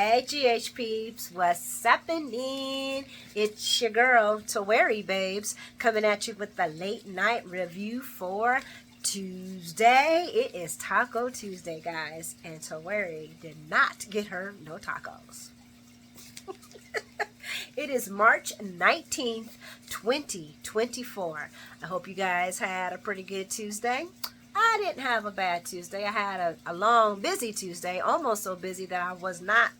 Hey GH peeps, what's happening? It's your girl Tawari Babes coming at you with the late night review for Tuesday. It is Taco Tuesday, guys, and Tawari did not get her no tacos. It is March 19th, 2024. I hope you guys had a pretty good Tuesday. I didn't have a bad Tuesday. I had a long, busy Tuesday, almost so busy that I was not,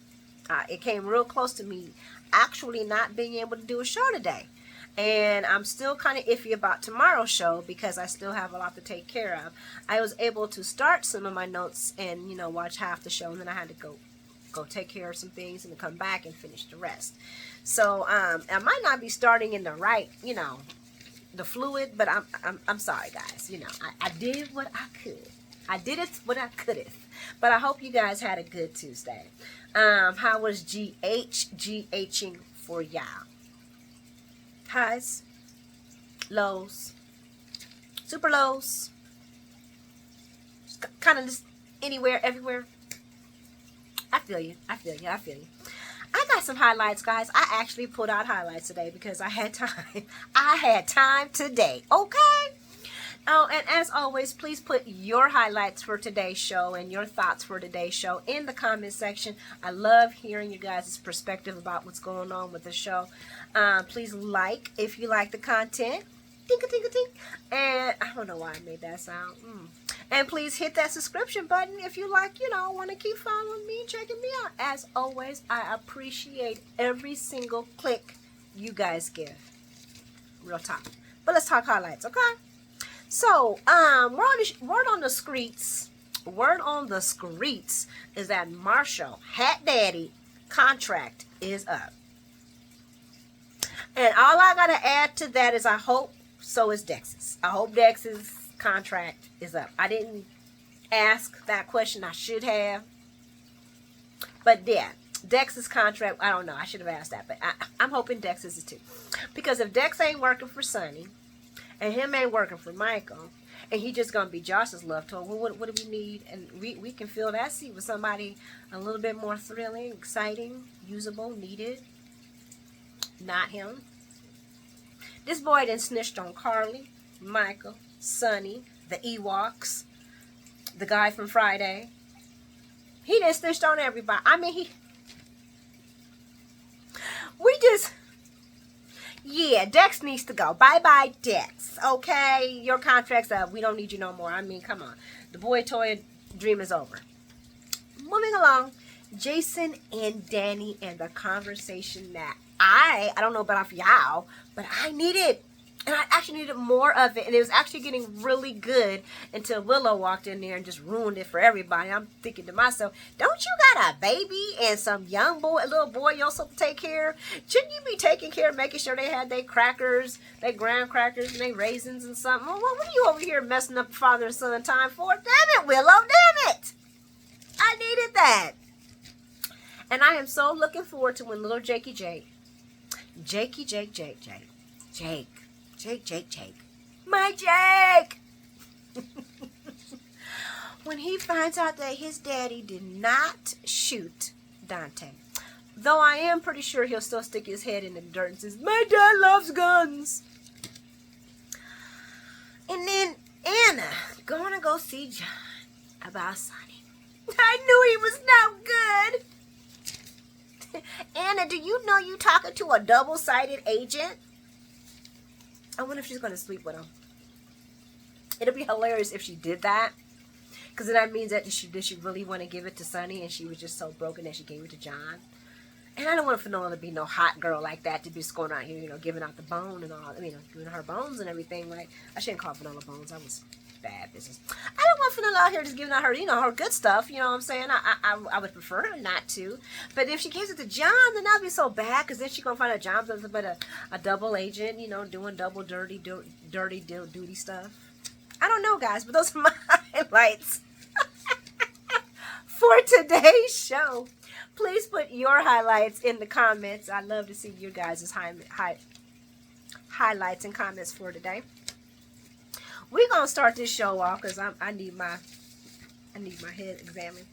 it came real close to me actually not being able to do a show today. And I'm still kind of iffy about tomorrow's show because I still have a lot to take care of. I was able to start some of my notes and, watch half the show, and then I had to go take care of some things and then come back and finish the rest. So I might not be starting in the right, the fluid, but I'm sorry, guys. I did what I could. I did it what I could've. But I hope you guys had a good Tuesday. How was GHing for y'all? Highs, lows, super lows, kind of just anywhere, everywhere. I feel you. I got some highlights, guys. I actually put out highlights today because I had time. I had time today, okay? Oh, and as always, please put your highlights for today's show and your thoughts for today's show in the comment section. I love hearing you guys' perspective about what's going on with the show. Please like if you like the content. Tink-a-tink-a-tink. And I don't know why I made that sound. And please hit that subscription button if you want to keep following me and checking me out. As always, I appreciate every single click you guys give. Real talk. But let's talk highlights, okay? So, word on the streets is that Marshall Hat Daddy contract is up. And all I gotta add to that is I hope so is Dex's. I hope Dex's contract is up. I didn't ask that question. I should have. But yeah, Dex's contract, I don't know. I should have asked that. But I'm hoping Dex's is too. Because if Dex ain't working for Sonny, and him ain't working for Michael, and he just going to be Josh's love toy, well, what do we need? And we can fill that seat with somebody a little bit more thrilling, exciting, usable, needed. Not him. This boy done snitched on Carly, Michael, Sonny, the Ewoks, the guy from Friday. He done snitched on everybody. I mean, yeah, Dex needs to go. Bye-bye, Dex. Okay? Your contract's up. We don't need you no more. I mean, come on. The boy toy dream is over. Moving along. Jason and Danny and the conversation that I don't know about y'all, but I needed. And I actually needed more of it. And it was actually getting really good until Willow walked in there and just ruined it for everybody. I'm thinking to myself, don't you got a baby and some young boy, a little boy you're supposed to take care of? Shouldn't you be taking care of making sure they had their crackers, their graham crackers, and their raisins and something? Well, what are you over here messing up father and son time for? Damn it, Willow, damn it. I needed that. And I am so looking forward to when little Jake, my Jake, when he finds out that his daddy did not shoot Dante. Though I am pretty sure he'll still stick his head in the dirt and says, my dad loves guns. And then Anna going to go see John about Sonny. I knew he was no good. Anna, do you know you talking to a double-sided agent? I wonder if she's going to sleep with him. It'll be hilarious if she did that. Because then that means that did she really want to give it to Sonny and she was just so broken that she gave it to John? And I don't want Finola to be no hot girl like that, to be just going out here, giving out the bone and all, giving her bones and everything. Like, I shouldn't call Finola bones. That was bad business. I don't want Finola out here just giving out her, her good stuff. You know what I'm saying? I would prefer her not to. But if she gives it to John, then that'd be so bad, because then she's going to find out John's nothing but a double agent, doing double dirty duty stuff. I don't know, guys, but those are my highlights for today's show. Please put your highlights in the comments. I'd love to see your guys' highlights and comments for today. We're going to start this show off because I need my head examined.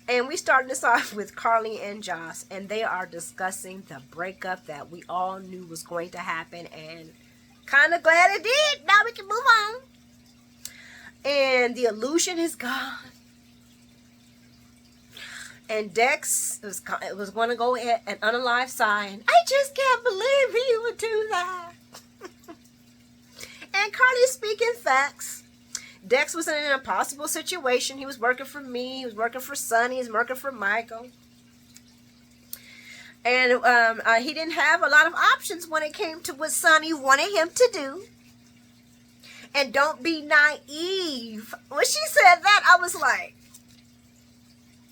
And we started this off with Carly and Joss, and they are discussing the breakup that we all knew was going to happen, and kind of glad it did. Now we can move on. And the illusion is gone. And Dex was going to go at an unalive sign. I just can't believe he would do that. And Carly's speaking facts. Dex was in an impossible situation. He was working for me. He was working for Sonny. He was working for Michael. And he didn't have a lot of options when it came to what Sonny wanted him to do. And don't be naive. When she said that, I was like,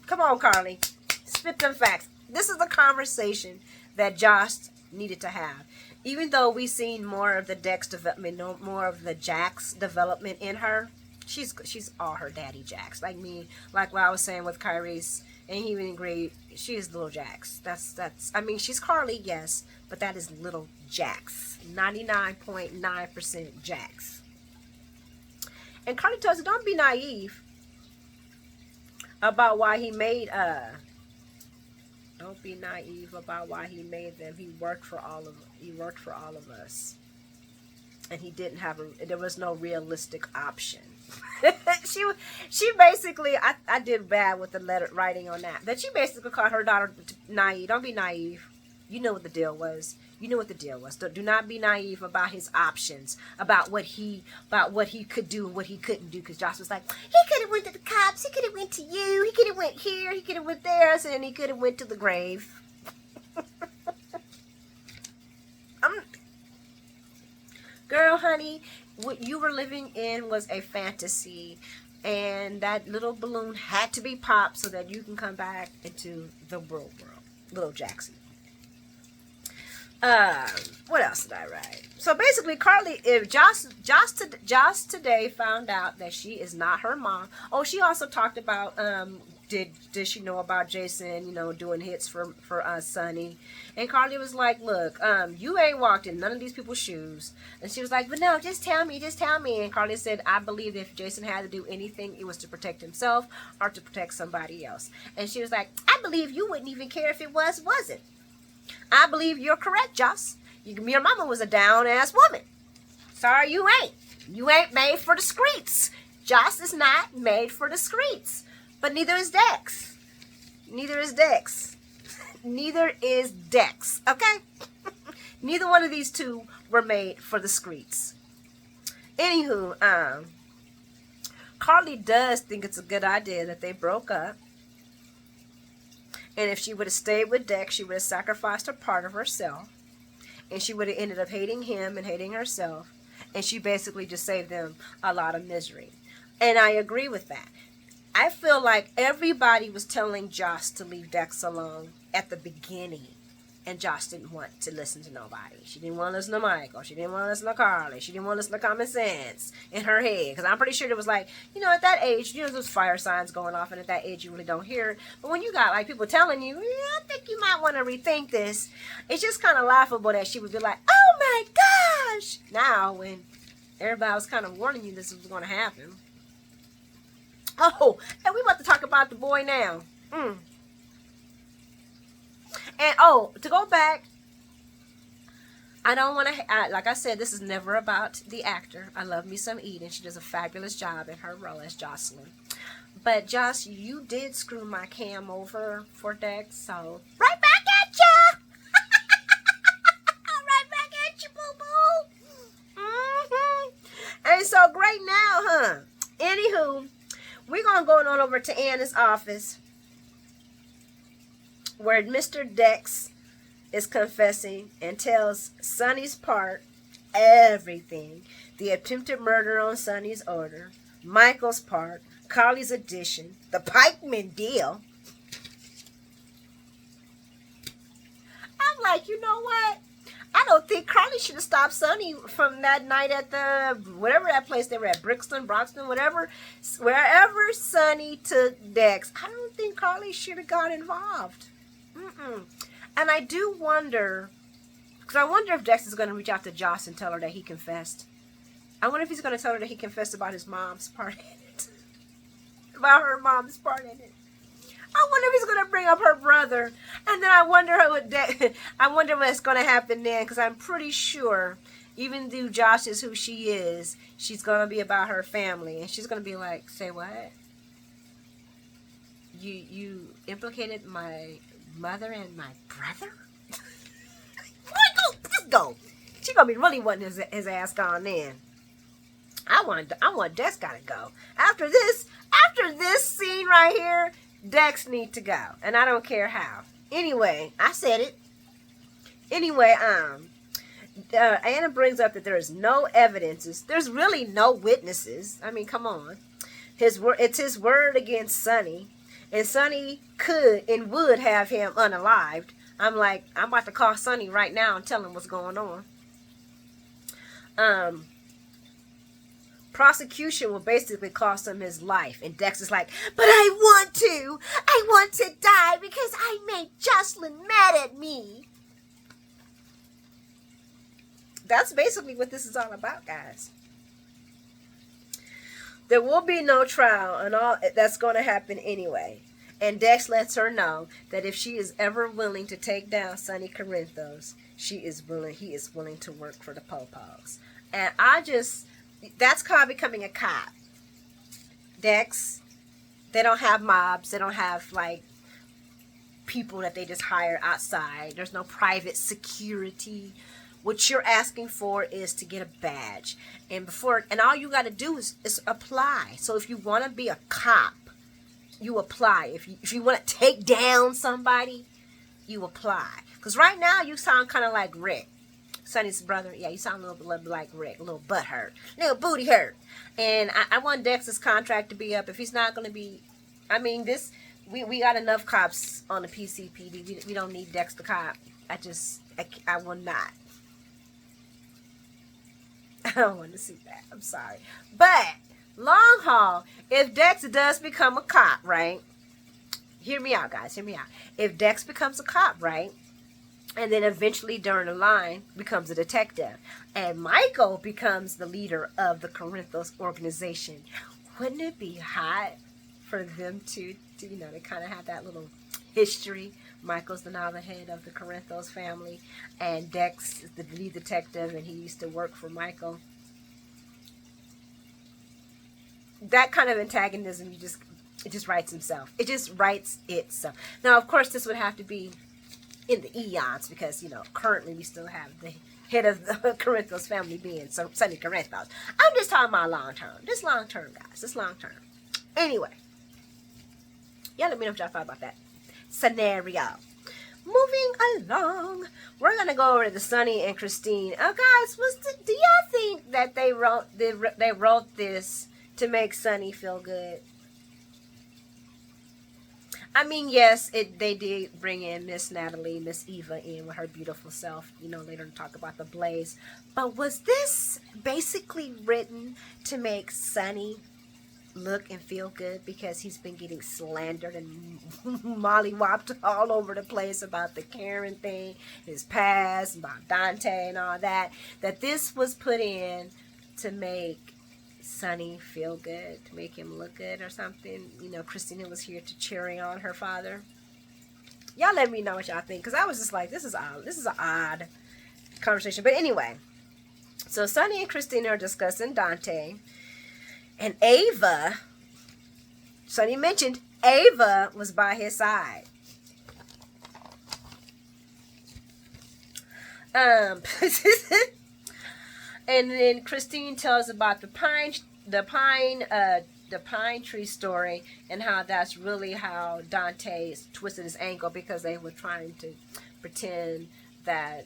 come on, Carly. Spit them facts. This is the conversation that Joss needed to have. Even though we've seen more of the Dex development, more of the Jax development in her, she's all her daddy Jax. Like me, like what I was saying with Kyrie's, and he even agreed, she is little Jax. That's I mean, she's Carly, yes, but that is little Jax. 99.9% Jax. And Carly tells her, don't be naive about why he made don't be naive about why he made them. He worked for all of us. And he didn't have there was no realistic option. she basically, I did bad with the letter writing on that. That she basically called her daughter naive. Don't be naive. You know what the deal was. You know what the deal was. Do not be naive about his options, about what he could do and what he couldn't do. Because Joss was like, he could have went to the cops, he could have went to you, he could have went here, he could have went there, and he could have went to the grave. Girl, honey, what you were living in was a fantasy, and that little balloon had to be popped so that you can come back into the real world, little Jackson. What else did I write? So basically, Carly, if Joss today found out that she is not her mom. Oh, she also talked about did she know about Jason, doing hits for Sonny? And Carly was like, look, you ain't walked in none of these people's shoes. And she was like, but no, just tell me. And Carly said, I believe if Jason had to do anything, it was to protect himself or to protect somebody else. And she was like, I believe you wouldn't even care if it wasn't. I believe you're correct, Joss. Your mama was a down-ass woman. Sorry, you ain't. You ain't made for the streets. Joss is not made for the streets. But neither is Dex. Neither is Dex. Neither is Dex. Okay? Neither one of these two were made for the streets. Anywho, Carly does think it's a good idea that they broke up. And if she would have stayed with Dex, she would have sacrificed a part of herself. And she would have ended up hating him and hating herself. And she basically just saved them a lot of misery. And I agree with that. I feel like everybody was telling Joss to leave Dex alone at the beginning. And Joss didn't want to listen to nobody. She didn't want to listen to Michael. She didn't want to listen to Carly. She didn't want to listen to common sense in her head. Because I'm pretty sure it was like, at that age, those fire signs going off. And at that age, you really don't hear it. But when you got like people telling you, I think you might want to rethink this. It's just kind of laughable that she would be like, oh my gosh. Now, when everybody was kind of warning you this was going to happen. Oh, and we about to talk about the boy now. And to go back, I don't want to, like I said, this is never about the actor. I love me some Eden. She does a fabulous job in her role as Jocelyn. But Joss, you did screw my cam over for Dex, so right back at ya! Right back at you, boo-boo! And so great now, huh? Anywho, we're going to go on over to Anna's office, where Mr. Dex is confessing and tells Sonny's part, everything. The attempted murder on Sonny's order, Michael's part, Carly's addition, the Pikeman deal. I'm like, you know what? I don't think Carly should have stopped Sonny from that night at the, whatever that place they were at, Brixton, Broxton, whatever, wherever Sonny took Dex. I don't think Carly should have got involved. And I do wonder, because I wonder if Dex is going to reach out to Joss and tell her that he confessed. I wonder if he's going to tell her that he confessed about his mom's part in it. About her mom's part in it. I wonder if he's gonna bring up her brother, and then I wonder I wonder what's gonna happen then, because I'm pretty sure, even though Josh is who she is, she's gonna be about her family, and she's gonna be like, "Say what? You implicated my mother and my brother? Let's go. She gonna be really wanting his ass gone then. I want Dex gotta go. After this scene right here, Dex need to go. And I don't care how. Anyway, I said it. Anyway, Anna brings up that there is no evidences. There's really no witnesses. I mean, come on. It's his word against Sonny. And Sonny could and would have him unalived. I'm like, I'm about to call Sonny right now and tell him what's going on. Prosecution will basically cost him his life. And Dex is like, but I want to die because I made Jocelyn mad at me. That's basically what this is all about, guys. There will be no trial, and all that's going to happen anyway. And Dex lets her know that if she is ever willing to take down Sonny Corinthos, he is willing to work for the Popos. And that's called becoming a cop. Dex, they don't have mobs. They don't have, like, people that they just hire outside. There's no private security. What you're asking for is to get a badge. And all you got to do is apply. So if you want to be a cop, you apply. If you want to take down somebody, you apply. Because right now you sound kind of like Rick. Sonny's brother. Yeah, you sound a little bit like Rick. A little butt hurt. A little booty hurt. And I want Dex's contract to be up. If he's not going to be... I mean, we got enough cops on the PCPD. We don't need Dex the cop. I will not. I don't want to see that. I'm sorry. But, long haul, if Dex does become a cop, right? Hear me out, guys. Hear me out. If Dex becomes a cop, right? And then eventually during the line becomes a detective. And Michael becomes the leader of the Corinthos organization. Wouldn't it be hot for them to they kind of have that little history? Michael's now the head of the Corinthos family, and Dex is the lead detective, and he used to work for Michael. That kind of antagonism, it just writes himself. It just writes itself. Now, of course, this would have to be in the eons, because, currently we still have the head of the Corinthos family being Sonny Corinthos. I'm just talking about long term. This long term, guys. This long term. Anyway. Yeah, let me know what y'all thought about that scenario. Moving along, we're gonna go over to Sonny and Christine. Guys, do y'all think that they wrote this to make Sonny feel good? I mean, yes, they did bring in Miss Natalie, Miss Eva in with her beautiful self. Later to talk about the Blaze. But was this basically written to make Sonny look and feel good because he's been getting slandered and mollywopped all over the place about the Karen thing, his past, about Dante and all that this was put in to make Sonny feel good, to make him look good or something? Christina was here to cheering on her father. Y'all let me know what y'all think, because I was just like, this is odd. This is an odd conversation. But anyway, so Sonny and Christina are discussing Dante. And Ava, Sonny mentioned, Ava was by his side. And then Christine tells about the pine tree story, and how that's really how Dante twisted his ankle, because they were trying to pretend that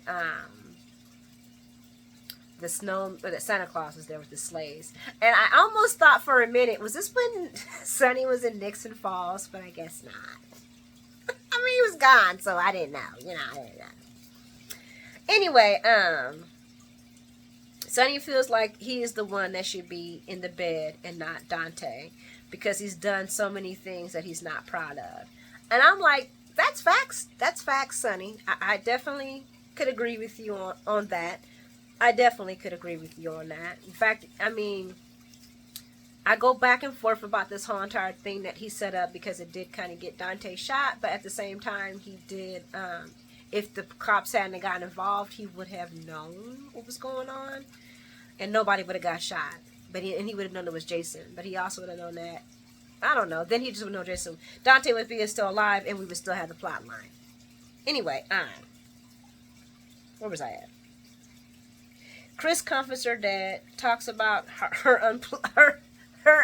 that Santa Claus was there with the sleighs. And I almost thought for a minute, was this when Sonny was in Nixon Falls? But I guess not. I mean, he was gone, so I didn't know. I didn't know. Anyway, Sonny feels like he is the one that should be in the bed and not Dante, because he's done so many things that he's not proud of. And I'm like, that's facts. That's facts, Sonny. I definitely could agree with you on that. I definitely could agree with you on that. In fact, I mean, I go back and forth about this whole entire thing that he set up, because it did kind of get Dante shot, but at the same time, he did, if the cops hadn't gotten involved, he would have known what was going on, and nobody would have got shot. But he would have known it was Jason, but he also would have known that, I don't know, then he just would know Jason. Dante would be still alive, and we would still have the plot line. Anyway, where was I at? Chris comforts her dad, talks about her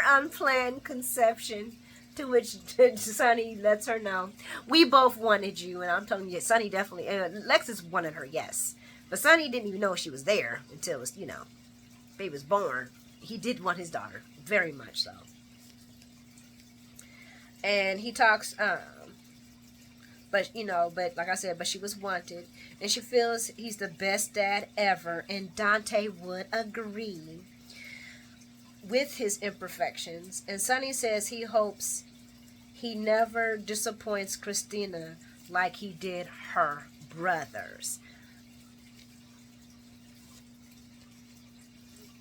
unplanned conception, to which Sonny lets her know, we both wanted you, and I'm telling you, Sonny definitely, Lexus wanted her, yes, but Sonny didn't even know she was there until it was, baby was born. He did want his daughter, very much so. And he talks, but like I said, but she was wanted, and she feels he's the best dad ever, and Dante would agree with his imperfections. And Sonny says he hopes he never disappoints Christina like he did her brothers.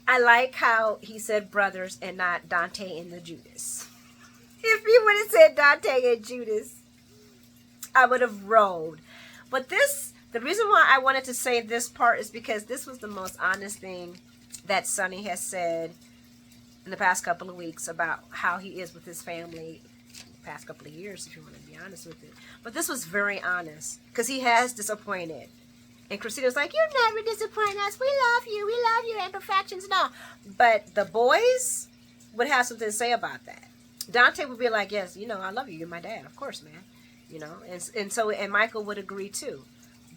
I like how he said brothers and not Dante and the Judas. If he would have said Dante and Judas, I would have rolled. But the reason why I wanted to say this part is because this was the most honest thing that Sonny has said in the past couple of weeks about how he is with his family, the past couple of years, if you want to be honest with it. But this was very honest, because he has disappointed. And Christina's like, you never disappoint us. We love you. We love your imperfections and all. But the boys would have something to say about that. Dante would be like, yes, I love you. You're my dad. Of course, man. And Michael would agree too.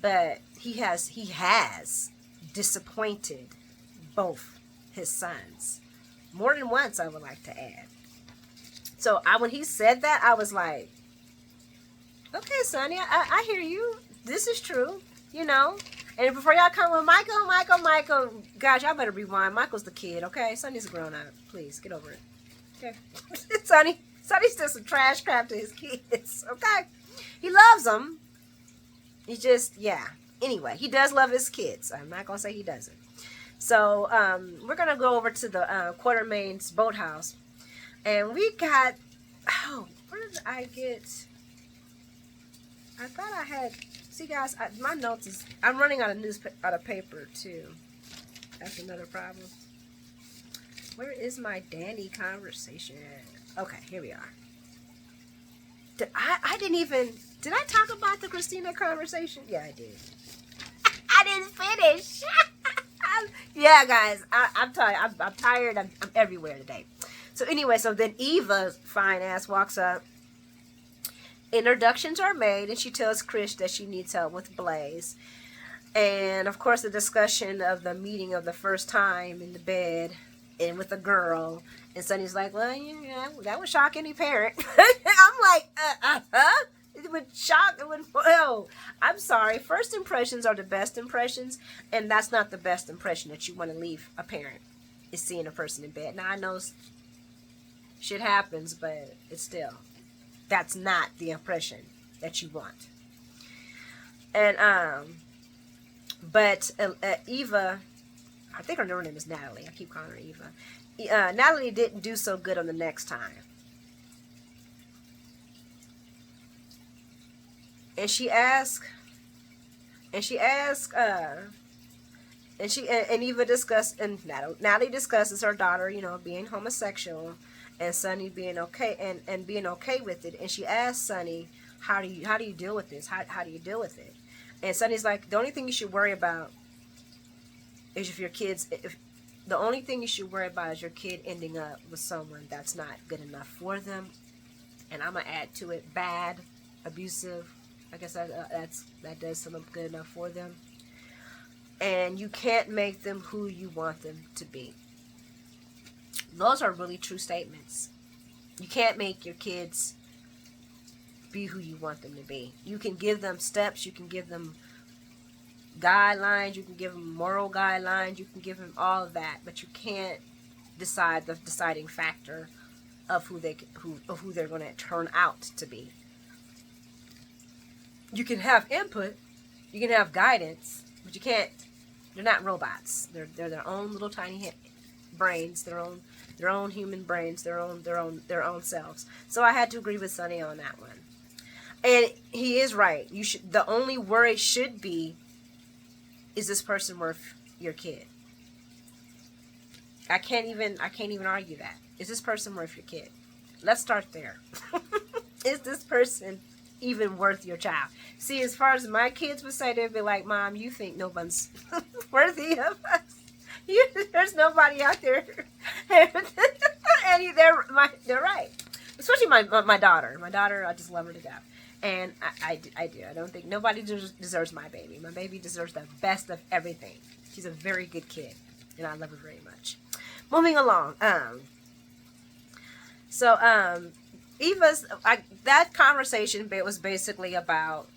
But he has disappointed both his sons. More than once, I would like to add. So when he said that, I was like, okay, Sonny, I hear you. This is true, And before y'all come with Michael, gosh, y'all better rewind. Michael's the kid, okay? Sonny's a grown up. Please, get over it. Okay? Sonny's still some trash crap to his kids, okay? He loves them. He just, yeah. Anyway, he does love his kids. I'm not going to say he doesn't. So, we're going to go over to the Quartermain's boathouse. And we got, where did I get? I thought I had, see guys, my notes is, I'm running out of paper too. That's another problem. Where is my Danny conversation? Okay, here we are. Did I talk about the Christina conversation? Yeah, I did. I didn't finish. Yeah, guys, I'm tired. I'm tired. I'm everywhere today. So anyway, then Eva, fine ass, walks up. Introductions are made, and she tells Chris that she needs help with Blaze. And of course, the discussion of the meeting of the first time in the bed and with a girl. And Sonny's like, well, yeah, that would shock any parent. I'm like, it would shock. Well, I'm sorry. First impressions are the best impressions, and that's not the best impression that you want to leave a parent, is seeing a person in bed. Now, I know shit happens, but it's still, that's not the impression that you want. And but Eva, I think her name is Natalie. I keep calling her Eva. Natalie didn't do so good on the next time. And she asked, and Eva discussed, and Natalie discusses her daughter, being homosexual, and Sonny being okay, and being okay with it. And she asked Sonny, how do you deal with this? How do you deal with it? And Sonny's like, the only thing you should worry about is the only thing you should worry about is your kid ending up with someone that's not good enough for them. And I'm going to add to it, bad, abusive. I guess that does something good enough for them. And you can't make them who you want them to be. Those are really true statements. You can't make your kids be who you want them to be. You can give them steps, you can give them guidelines, you can give them moral guidelines, you can give them all of that, but you can't decide the deciding factor of who they're going to turn out to be. You can have input, you can have guidance, but you can't. They're not robots. They're their own little tiny brains, their own their own human brains, their own selves. So I had to agree with Sonny on that one. And he is right. You should. The only worry should be, is this person worth your kid? I can't even argue that. Is this person worth your kid? Let's start there. Is this person even worth your child? See, as far as my kids would say, they'd be like, Mom, you think no one's worthy of us. There's nobody out there. And they're right. Especially my daughter. My daughter, I just love her to death. And I do. I don't think nobody deserves my baby. My baby deserves the best of everything. She's a very good kid. And I love her very much. Moving along. Eva's, that conversation was basically about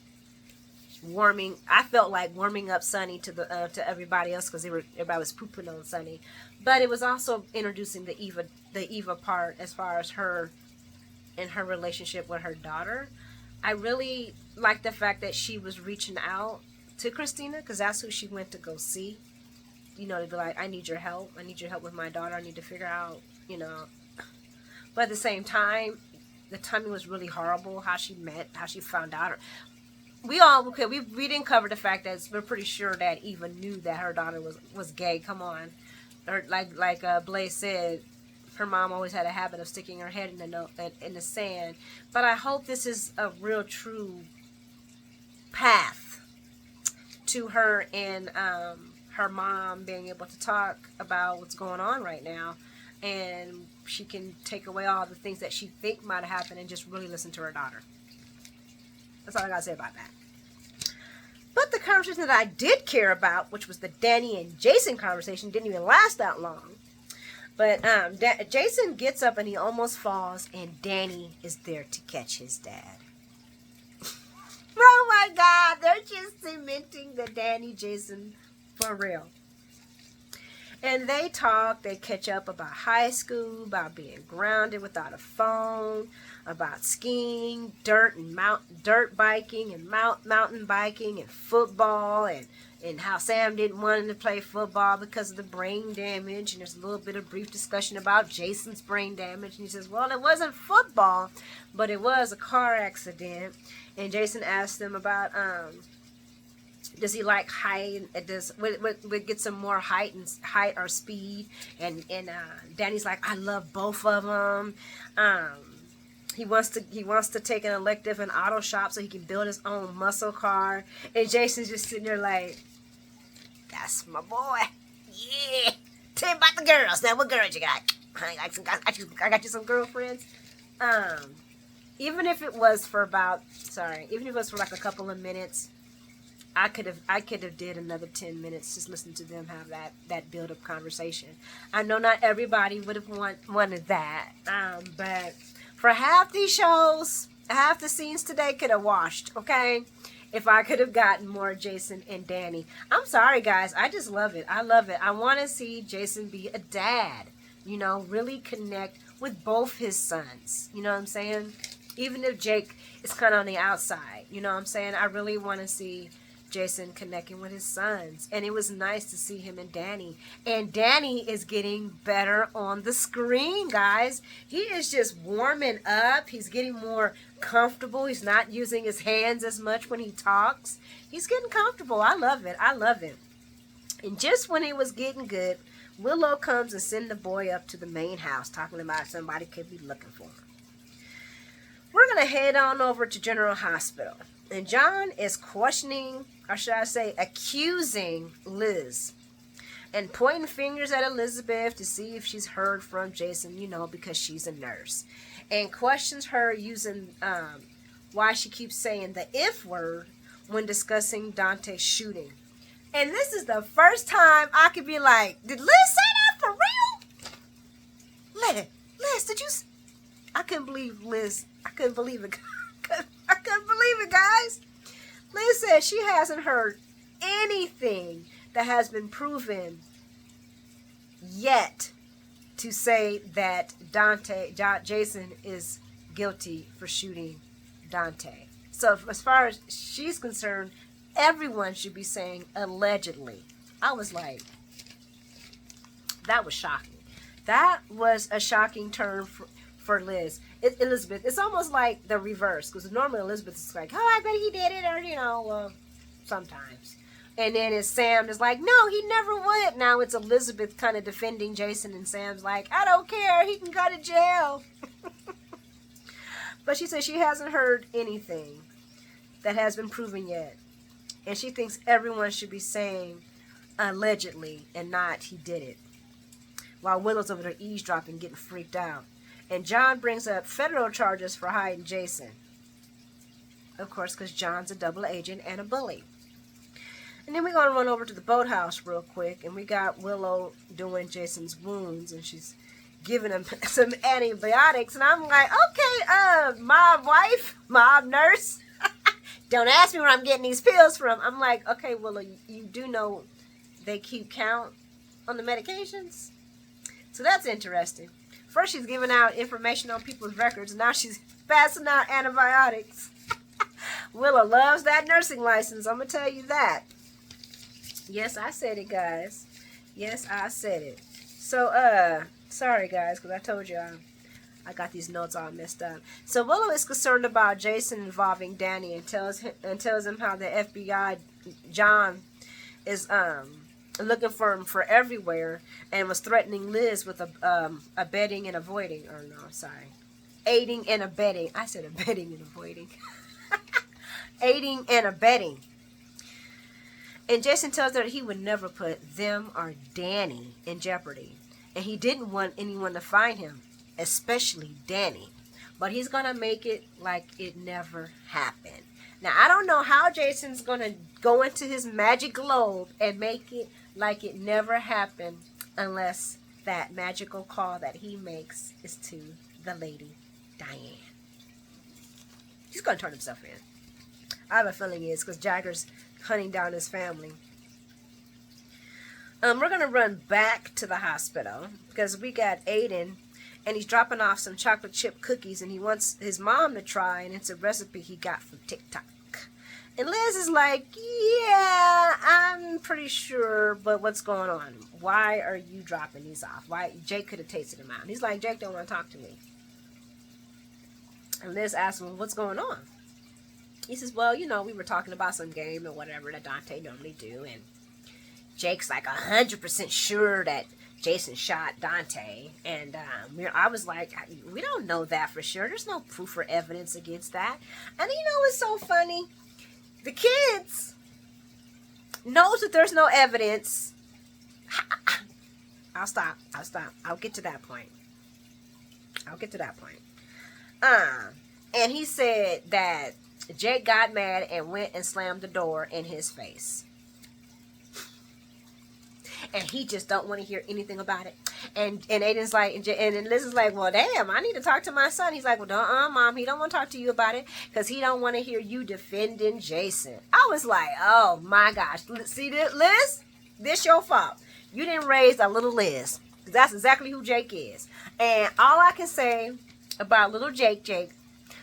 I felt like warming up Sonny to everybody else, because everybody was pooping on Sonny, but it was also introducing the Eva part as far as her and her relationship with her daughter. I really like the fact that she was reaching out to Christina, because that's who she went to go see. To be like, I need your help. I need your help with my daughter. I need to figure out, But at the same time, the timing was really horrible. How she found out. We didn't cover the fact that we're pretty sure that Eva knew that her daughter was gay. Come on, or like Blaze said, her mom always had a habit of sticking her head in the sand. But I hope this is a real true path to her and her mom being able to talk about what's going on right now, and she can take away all the things that she think might have happened and just really listen to her daughter. That's all I gotta say about that. But the conversation that I did care about, which was the Danny and Jason conversation, didn't even last that long. But Jason gets up and he almost falls, and Danny is there to catch his dad. Oh my God, they're just cementing the Danny Jason for real. And they catch up about high school, about being grounded without a phone, about skiing, dirt biking and mountain biking and football, and how Sam didn't want him to play football because of the brain damage. And there's a little bit of brief discussion about Jason's brain damage. And he says, well, it wasn't football, but it was a car accident. And Jason asked him about, does he like height? Would get some more height or speed? And Danny's like, I love both of them. He wants to take an elective in auto shop so he can build his own muscle car. And Jason's just sitting there like, that's my boy. Yeah. Tell me about the girls. Now, what girls you got? I got you some girlfriends. Even if it was for like a couple of minutes, I could have did another 10 minutes just listening to them have that build up conversation. I know not everybody would have wanted that, but for half these shows, half the scenes today could have washed. Okay, if I could have gotten more Jason and Danny. I'm sorry, guys. I just love it. I love it. I want to see Jason be a dad. Really connect with both his sons. You know what I'm saying? Even if Jake is kind of on the outside. You know what I'm saying? I really want to see Jason connecting with his sons. And it was nice to see him and Danny. And Danny is getting better on the screen, guys. He is just warming up. He's getting more comfortable. He's not using his hands as much when he talks. He's getting comfortable. I love it. I love it. And just when it was getting good, Willow comes and sends the boy up to the main house, talking about somebody could be looking for him. We're going to head on over to General Hospital. And John is questioning, or should I say, accusing Liz. And pointing fingers at Elizabeth to see if she's heard from Jason, because she's a nurse. And questions her using why she keeps saying the if word when discussing Dante's shooting. And this is the first time I could be like, did Liz say that for real? Liz, did you... I couldn't believe Liz. I couldn't believe it. I couldn't believe it, guys. Liz said she hasn't heard anything that has been proven yet to say that Jason is guilty for shooting Dante. So as far as she's concerned, everyone should be saying allegedly. I was like, that was shocking. That was a shocking turn for Liz. Elizabeth, it's almost like the reverse, because normally Elizabeth is like, oh, I bet he did it, or, well, sometimes. And then it's Sam is like, no, he never would. Now it's Elizabeth kind of defending Jason, and Sam's like, I don't care, he can go to jail. But she says she hasn't heard anything that has been proven yet. And she thinks everyone should be saying allegedly and not he did it. While Willow's over there eavesdropping, getting freaked out. And John brings up federal charges for hiding Jason. Of course, because John's a double agent and a bully. And then we're going to run over to the boathouse real quick. And we got Willow doing Jason's wounds. And she's giving him some antibiotics. And I'm like, okay, mob nurse. Don't ask me where I'm getting these pills from. I'm like, okay, Willow, you do know they keep count on the medications? So that's interesting. First she's giving out information on people's records, and now she's passing out antibiotics. Willow loves that nursing license, I'm going to tell you that. Yes, I said it, guys. Yes, I said it. So, sorry, guys, because I told you I got these notes all messed up. So Willow is concerned about Jason involving Danny and tells him how the FBI, John, is looking for him for everywhere and was threatening Liz with abetting and avoiding. Or no, sorry. Aiding and abetting. I said abetting and avoiding. Aiding and abetting. And Jason tells her that he would never put them or Danny in jeopardy. And he didn't want anyone to find him, especially Danny. But he's going to make it like it never happened. Now, I don't know how Jason's going to go into his magic globe and make it like it never happened unless that magical call that he makes is to the Lady Diane. He's going to turn himself in. I have a feeling he is, because Jagger's hunting down his family. We're going to run back to the hospital because we got Aiden, and he's dropping off some chocolate chip cookies, and he wants his mom to try, and it's a recipe he got from TikTok. And Liz is like, yeah, I'm pretty sure, but what's going on? Why are you dropping these off? Why? Jake could have tasted them out. And he's like, Jake don't want to talk to me. And Liz asks him, what's going on? He says, well, we were talking about some game or whatever that Dante normally do, and Jake's like 100% sure that Jason shot Dante, and I was like, we don't know that for sure. There's no proof or evidence against that. And what's so funny? The kids knows that there's no evidence. I'll stop. I'll get to that point. And he said that Jake got mad and went and slammed the door in his face. And he just don't want to hear anything about it. And Aiden's like, and Liz is like, well, damn, I need to talk to my son. He's like, well, Mom, he don't want to talk to you about it because he don't want to hear you defending Jason. I was like, oh my gosh, see this, Liz? This your fault. You didn't raise a little Liz. That's exactly who Jake is. And all I can say about little Jake,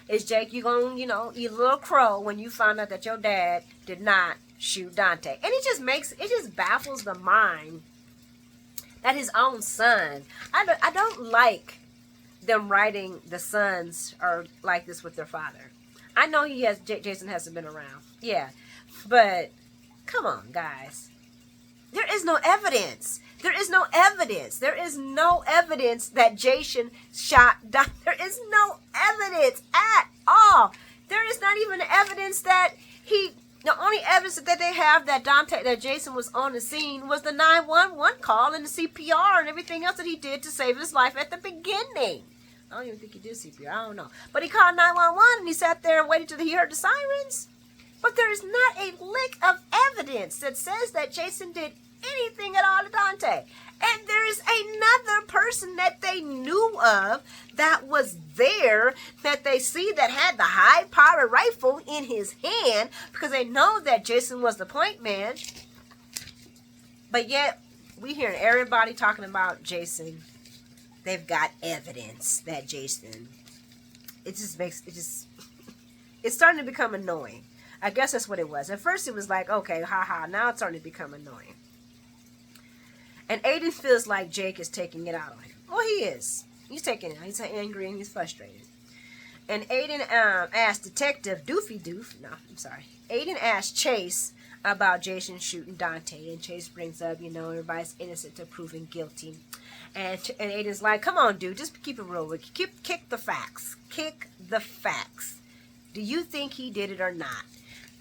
is Jake, you're going to, eat a little crow when you find out that your dad did not shoot Dante. And it just baffles the mind that his own son, I don't like them writing the sons are like this with their father. I know Jason hasn't been around. Yeah. But come on, guys. There is no evidence. There is no evidence that Jason shot Dante. There is no evidence at all. There is not even evidence that the only evidence that they have that Jason was on the scene was the 911 call and the CPR and everything else that he did to save his life at the beginning. I don't even think he did CPR. I don't know. But he called 911 and he sat there and waited till he heard the sirens. But there is not a lick of evidence that says that Jason did anything at all to Dante. And there is another person that they knew of that was there that they see that had the high-powered rifle in his hand because they know that Jason was the point man. But yet, we hear everybody talking about Jason. They've got evidence that Jason. It's starting to become annoying. I guess that's what it was. At first it was like, okay, haha. Now it's starting to become annoying. And Aiden feels like Jake is taking it out on him. Well, he is. He's taking it. He's angry and he's frustrated. And Aiden asked Detective Doofy Doof. No, I'm sorry. Aiden asked Chase about Jason shooting Dante, and Chase brings up, everybody's innocent to proven guilty. And Aiden's like, come on, dude, just keep it real. Kick the facts. Kick the facts. Do you think he did it or not?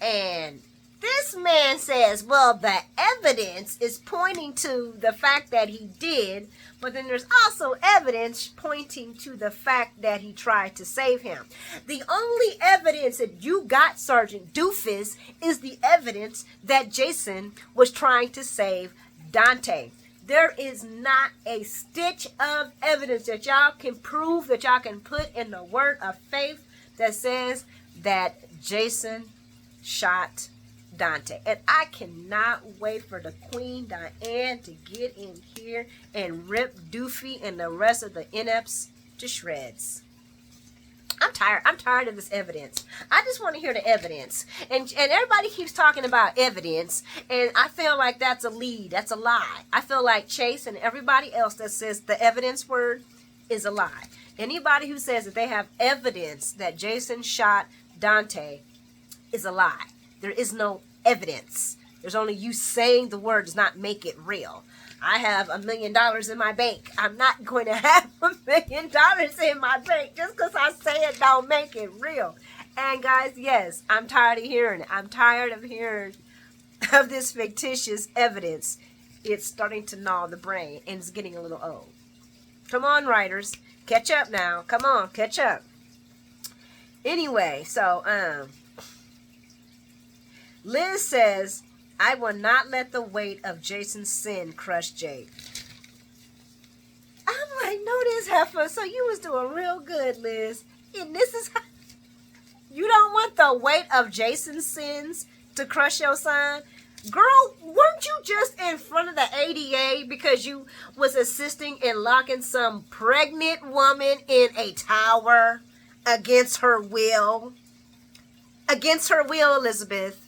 And this man says, well, the evidence is pointing to the fact that he did, but then there's also evidence pointing to the fact that he tried to save him. The only evidence that you got, Sergeant Doofus, is the evidence that Jason was trying to save Dante. There is not a stitch of evidence that y'all can prove, that y'all can put in the word of faith that says that Jason shot Dante. And I cannot wait for the Queen Diane to get in here and rip Doofy and the rest of the inepts to shreds. I'm tired of this evidence. I just want to hear the evidence. And everybody keeps talking about evidence, and I feel like that's a lead. That's a lie. I feel like Chase and everybody else that says the evidence word is a lie. Anybody who says that they have evidence that Jason shot Dante is a lie. There is no evidence. There's only you saying the word does not make it real. I have $1 million in my bank. I'm not going to have $1 million in my bank just because I say it don't make it real. And guys, yes, I'm tired of hearing it. I'm tired of hearing of this fictitious evidence. It's starting to gnaw the brain and it's getting a little old. Come on, writers. Catch up now. Come on, catch up. Anyway, so, Liz says, I will not let the weight of Jason's sin crush Jake. I'm like, no, this heifer. So you was doing real good, Liz. And this is how you don't want the weight of Jason's sins to crush your son. Girl, weren't you just in front of the ADA because you was assisting in locking some pregnant woman in a tower against her will? Against her will, Elizabeth.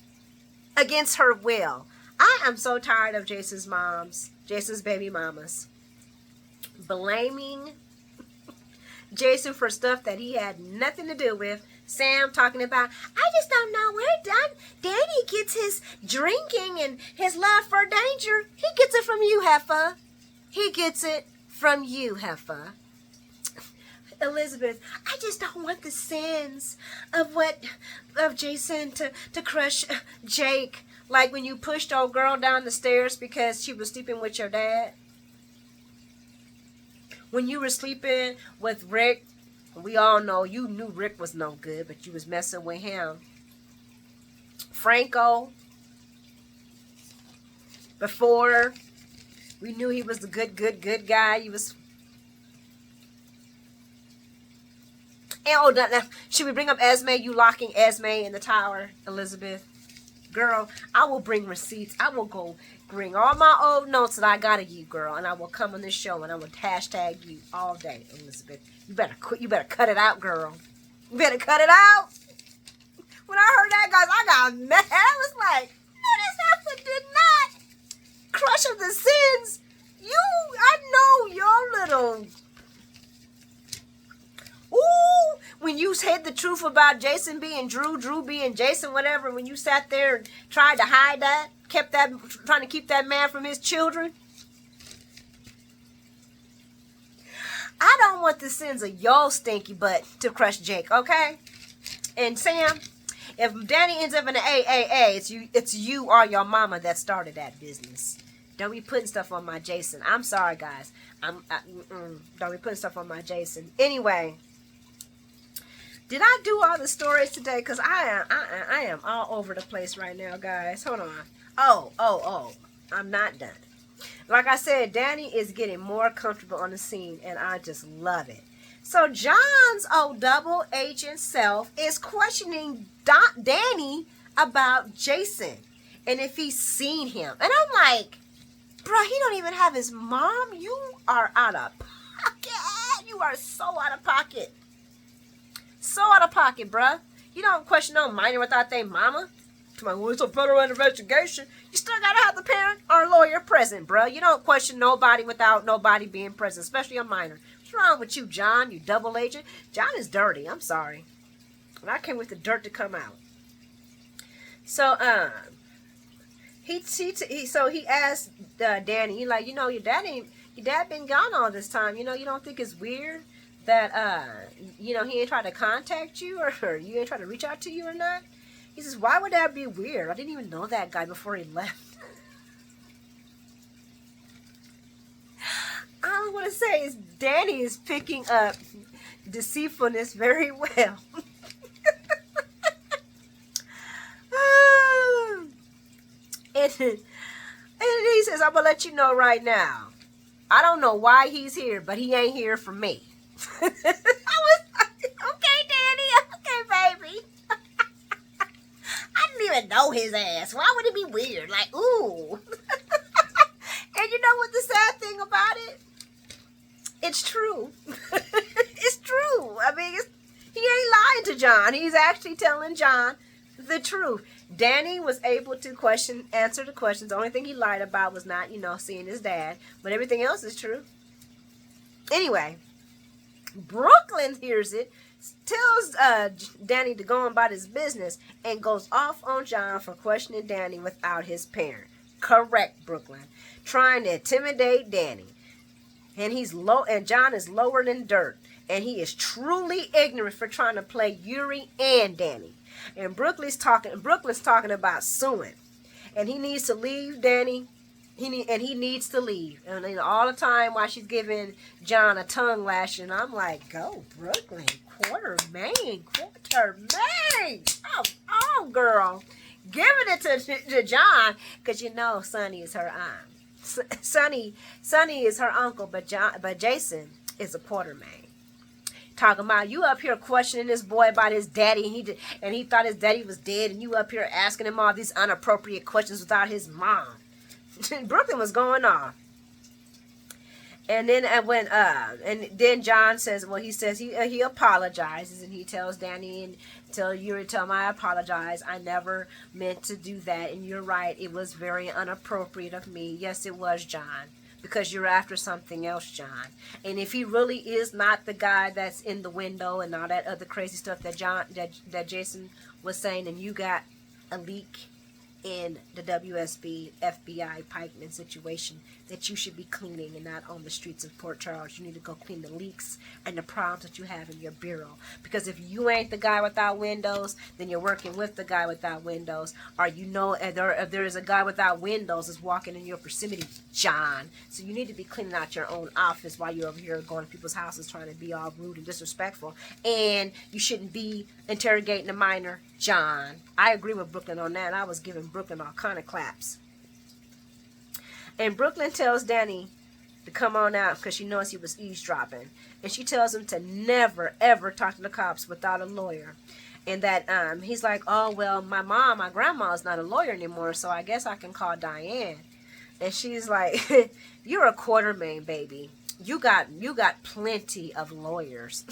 Against her will. I am so tired of Jason's baby mamas, blaming Jason for stuff that he had nothing to do with. Sam talking about, I just don't know where Daddy gets his drinking and his love for danger. He gets it from you, heifer. He gets it from you, heifer. Elizabeth, I just don't want the sins of Jason to crush Jake. Like when you pushed old girl down the stairs because she was sleeping with your dad. When you were sleeping with Rick, we all know you knew Rick was no good, but you was messing with him. Franco, before we knew he was the good guy, you was. And should we bring up Esme? You locking Esme in the tower, Elizabeth? Girl, I will bring receipts. I will go bring all my old notes that I got of you, girl, and I will come on this show and I will hashtag you all day, Elizabeth. You better quit. You better cut it out, girl. You better cut it out. When I heard that, guys, I got mad. I was like, no, this heifer did not crush of the sins. I know your little. Ooh, when you said the truth about Jason being Drew being Jason, whatever, when you sat there and tried to hide that, trying to keep that man from his children. I don't want the sins of your stinky butt to crush Jake, okay? And Sam, if Danny ends up in the AAA, it's you or your mama that started that business. Don't be putting stuff on my Jason. I'm sorry, guys. Don't be putting stuff on my Jason. Anyway. Did I do all the stories today? Because I am all over the place right now, guys. Hold on. Oh. I'm not done. Like I said, Danny is getting more comfortable on the scene, and I just love it. So John's old double agent self is questioning Danny about Jason and if he's seen him. And I'm like, bro, he don't even have his mom. You are out of pocket. You are so out of pocket. So out of pocket, bruh. You don't question no minor without their mama. To my, well, it's a federal investigation. You still gotta have the parent or lawyer present, bro. You don't question nobody without nobody being present, especially a minor. What's wrong with you, John? You double agent? John is dirty. I'm sorry. And I came with the dirt to come out. So, he asked Danny, he like, your dad been gone all this time. You don't think it's weird that he ain't tried to contact you or you ain't tried to reach out to you or not? He says, why would that be weird? I didn't even know that guy before he left. All I want to say is Danny is picking up deceitfulness very well. And he says, I'm going to let you know right now. I don't know why he's here, but he ain't here for me. I was like, okay, Danny. Okay, baby. I didn't even know his ass. Why would it be weird? Like, ooh. And you know what the sad thing about it? It's true. It's true. I mean, he ain't lying to John. He's actually telling John the truth. Danny was able to answer the questions. The only thing he lied about was not, seeing his dad. But everything else is true. Anyway, Brooklyn hears it, tells Danny to go on about his business, and goes off on John for questioning Danny without his parent. Correct, Brooklyn. Trying to intimidate Danny. And John is lower than dirt. And he is truly ignorant for trying to play Yuri and Danny. And Brooklyn's talking about suing. And he needs to leave Danny. He needs to leave. And all the time while she's giving John a tongue lashing, I'm like, go Brooklyn, Quartermain. Oh, girl. Giving it to John, because Sonny is her aunt. Sonny is her uncle, but Jason is a Quartermain. Talking about you up here questioning this boy about his daddy, and he thought his daddy was dead, and you up here asking him all these inappropriate questions without his mom. Brooklyn was going off. And then John says, well, he says he apologizes, and he tells Danny and tell him I apologize. I never meant to do that, and you're right. It was very inappropriate of me. Yes, it was, John. Because you're after something else, John. And if he really is not the guy that's in the window and all that other crazy stuff that Jason was saying, and you got a leak in the WSB FBI Pikeman situation that you should be cleaning and not on the streets of Port Charles. You need to go clean the leaks and the problems that you have in your bureau. Because if you ain't the guy without windows, then you're working with the guy without windows. Or if there is a guy without windows is walking in your proximity, John. So you need to be cleaning out your own office while you're over here going to people's houses trying to be all rude and disrespectful. And you shouldn't be interrogating a minor, John. I agree with Brooklyn on that. I was giving Brooklyn all kind of claps. And Brooklyn tells Danny to come on out because she knows he was eavesdropping. And she tells him to never, ever talk to the cops without a lawyer. And that he's like, oh, well, my grandma's not a lawyer anymore, so I guess I can call Diane. And she's like, you're a Quartermain, baby. You got plenty of lawyers.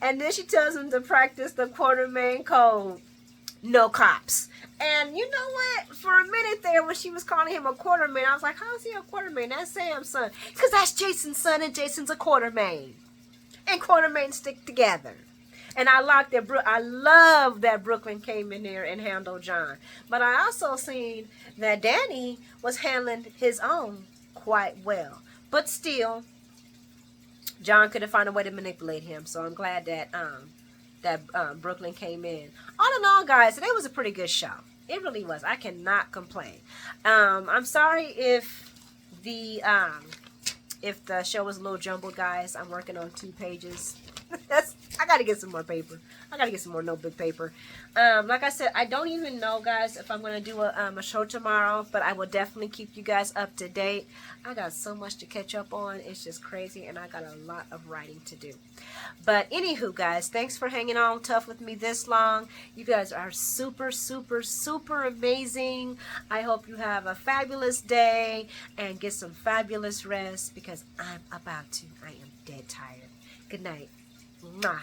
And then she tells him to practice the Quartermain code. No cops. And you know what? For a minute there, when she was calling him a Quartermain, I was like, how is he a Quartermain? That's Sam's son. Because that's Jason's son, and Jason's a Quartermain. And Quartermains stick together. And I love that Brooklyn came in there and handled John. But I also seen that Danny was handling his own quite well. But still, John couldn't find a way to manipulate him. So I'm glad that Brooklyn came in. All in all, guys, today was a pretty good show. It really was. I cannot complain. I'm sorry if the show was a little jumbled, guys. I'm working on 2 pages. I got to get some more paper. I got to get some more notebook paper. Like I said, I don't even know, guys, if I'm going to do a show tomorrow, but I will definitely keep you guys up to date. I got so much to catch up on. It's just crazy, and I got a lot of writing to do. But anywho, guys, thanks for hanging on tough with me this long. You guys are super, super, super amazing. I hope you have a fabulous day and get some fabulous rest because I'm about to. I am dead tired. Good night. Mwah.